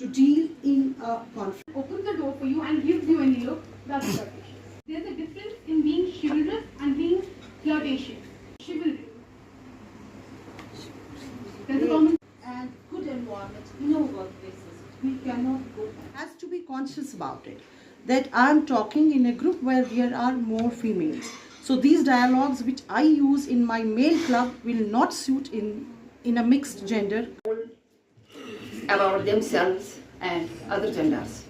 to deal in a conflict. Opens the door for you and gives you any look, that's flirtation. There's a difference in being chivalrous and being flirtatious. Chivalry. There's a common And good environment in our workplaces. We cannot go. Has to be conscious about it. That I'm talking in a group where there are more females. So these dialogues which I use in my male club will not suit in a mixed gender. About themselves and other genders.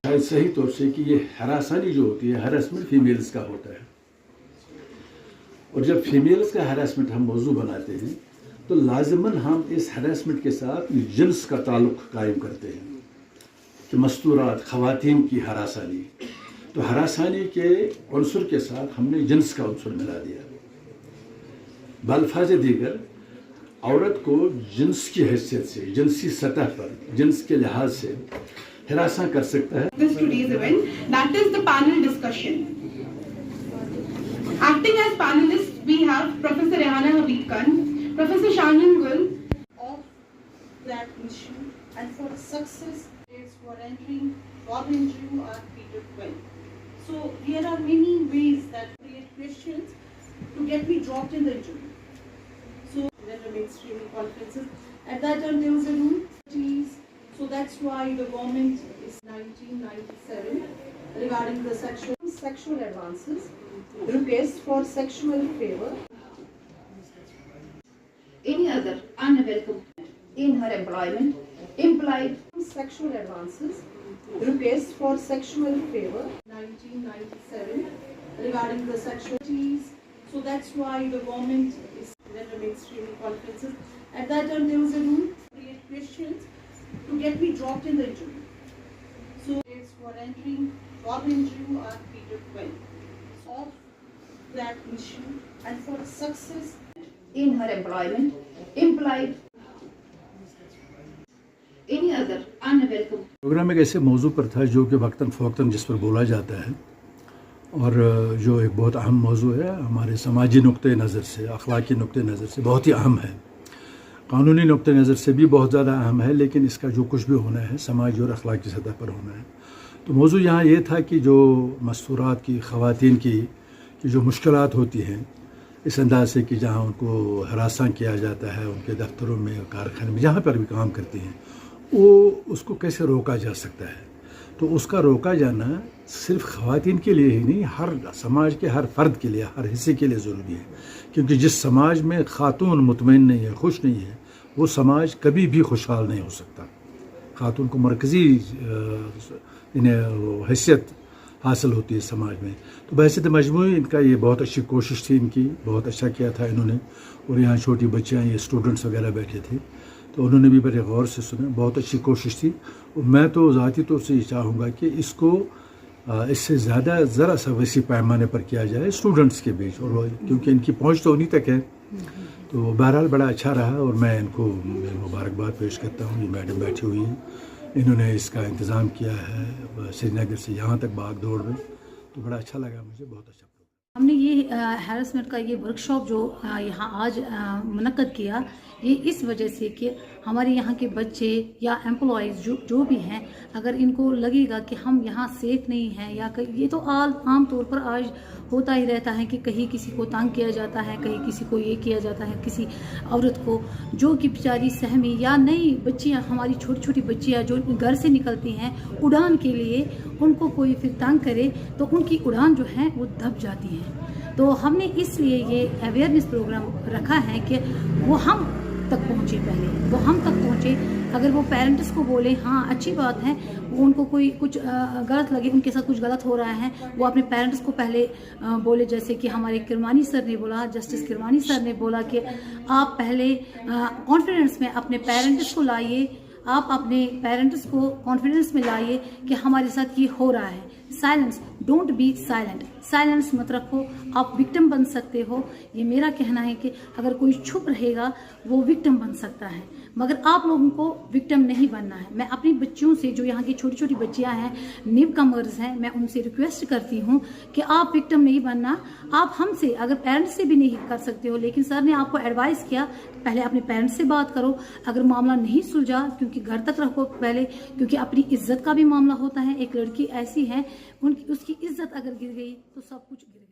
सही तौर से कि ये हरासानी जो होती है harassment females का होता है और जब फीमेल्स का हरासमेंट हम मौजू बनाते हैं तो लाजमन हम इस हरासमेंट के साथ जिन्स का ताल्लुक कायम करते हैं कि मस्तूरात ख़वातीन की हरासानी तो हरासानी के अंसुर के साथ हमने जिन्स का अंसुर मिला दिया बल्फाज दीगर औरत को जिन्स की हैसियत से जिनसी सतह पर जिन्स के लिहाज से हिरासा कर सकता है this today's event, that is the panel discussion. Acting as panelists, we have Professor Rehana Habib Khan, Professor Shannon Gul, Of that issue and for success is for entering Bob interview are treated well. So there are many ways that create questions to get me dropped in the interview. So there are mainstream conferences. At that time there was a rule. So that's why the government is 1997 regarding the sexual advances, requests for sexual favor. Any other unwelcome in her employment implied Sexual advances, requests for sexual favor, 1997 regarding the sexualities. So that's why the government is mainstream conferences. At that time there was a rule, create questions to get me dropped in the interview. So it's for entering Bob interview are treated well. Of that issue and for success in her employment implied any other unwelcome. Programme एक ऐसे मौजू पर था जो कि वक्तन फ़वक्तन जिस पर बोला जाता है और जो एक बहुत अहम मौजू है हमारे समाजी नुक्ते नज़र से अखलाकी नुक्ते नज़र से बहुत ही अहम है कानूनी नुक्ते नज़र से भी बहुत ज़्यादा अहम है लेकिन इसका जो कुछ भी होना है समाजी और अखलाकी सतह पर होना है तो मौजू यहाँ ये था कि जो मस्तूरात की ख़वातीन की जो मुश्किलात होती हैं इस अंदाज से कि जहाँ उनको हरासा किया जाता है उनके दफ्तरों में कारखाने में जहाँ पर भी काम करती हैं वो उसको कैसे रोका जा सकता है तो उसका रोका जाना सिर्फ ख़वातीन के लिए ही नहीं हर समाज के हर फ़र्द के लिए हर हिस्से के लिए ज़रूरी है क्योंकि जिस समाज में ख़ातून मुतमईन नहीं है खुश नहीं है वो समाज कभी भी खुशहाल नहीं हो सकता ख़ातून को मरकज़ी इन्हें हैसियत हासिल होती है समाज में तो बहैसियत मजमूई इनका ये बहुत अच्छी कोशिश थी इनकी बहुत अच्छा किया था इन्होंने और यहाँ छोटी बच्चियाँ ये स्टूडेंट्स वगैरह बैठे थे तो उन्होंने भी बड़े गौर से सुना बहुत अच्छी कोशिश थी और मैं तो ज़ाती तौर से ये चाहूँगा कि इसको इससे ज़्यादा ज़रा सा वैसी पैमाने पर किया जाए स्टूडेंट्स के बीच और क्योंकि इनकी पहुँच तो उन्हीं तक है तो बहरहाल बड़ा अच्छा रहा और मैं इनको मुबारकबाद पेश करता हूँ ये मैडम बैठी हुई हैं इन्होंने इसका इंतज़ाम किया है श्रीनगर से यहाँ तक भाग दौड़ में तो बड़ा अच्छा लगा मुझे बहुत अच्छा हमने ये हैरेसमेंट का ये वर्कशॉप जो यहाँ आज मुनक्कद किया ये इस वजह से कि हमारे यहाँ के बच्चे या एम्प्लॉयज़ जो भी हैं अगर इनको लगेगा कि हम यहाँ सेफ नहीं हैं या ये तो आम तौर पर आज होता ही रहता है कि कहीं किसी को तंग किया जाता है कहीं किसी को ये किया जाता है किसी औरत को जो कि बेचारी सहमी या नई बच्चियाँ हमारी छोटी छोटी बच्चियाँ जो घर से निकलती हैं उड़ान के लिए उनको कोई फिर तंग करे तो उनकी उड़ान जो है वो दब जाती है तो हमने इसलिए ये अवेयरनेस प्रोग्राम रखा है कि वो हम तक पहुँचे पहले वो हम तक पहुँचे अगर वो पेरेंट्स को बोले हाँ अच्छी बात है वो उनको कोई कुछ गलत लगे उनके साथ कुछ गलत हो रहा है वो अपने पेरेंट्स को पहले बोले जैसे कि हमारे किरमानी सर ने बोला जस्टिस किरमानी सर ने बोला कि आप पहले कॉन्फिडेंस में अपने पेरेंट्स को लाइए आप अपने पेरेंट्स को कॉन्फिडेंस में लाइए कि हमारे साथ ये हो रहा है silence don't be silent silence मत रखो आप विक्टिम बन सकते हो ये मेरा कहना है कि अगर कोई चुप रहेगा वो विक्टिम बन सकता है मगर आप लोगों को विक्टिम नहीं बनना है। मैं अपनी बच्चियों से, जो यहाँ की छोटी छोटी बच्चियाँ हैं, न्यू कमर्स हैं, मैं उनसे रिक्वेस्ट करती हूँ कि आप विक्टिम नहीं बनना। आप हमसे, अगर पेरेंट्स से भी नहीं कर सकते हो, लेकिन सर ने आपको एडवाइस किया, पहले अपने पेरेंट्स से बात करो। अगर मामला नहीं सुलझा, क्योंकि घर तक रखो पहले, क्योंकि अपनी इज्जत का भी मामला होता है। एक लड़की ऐसी है, उसकी इज्जत अगर गिर गई तो सब कुछ गिर गया।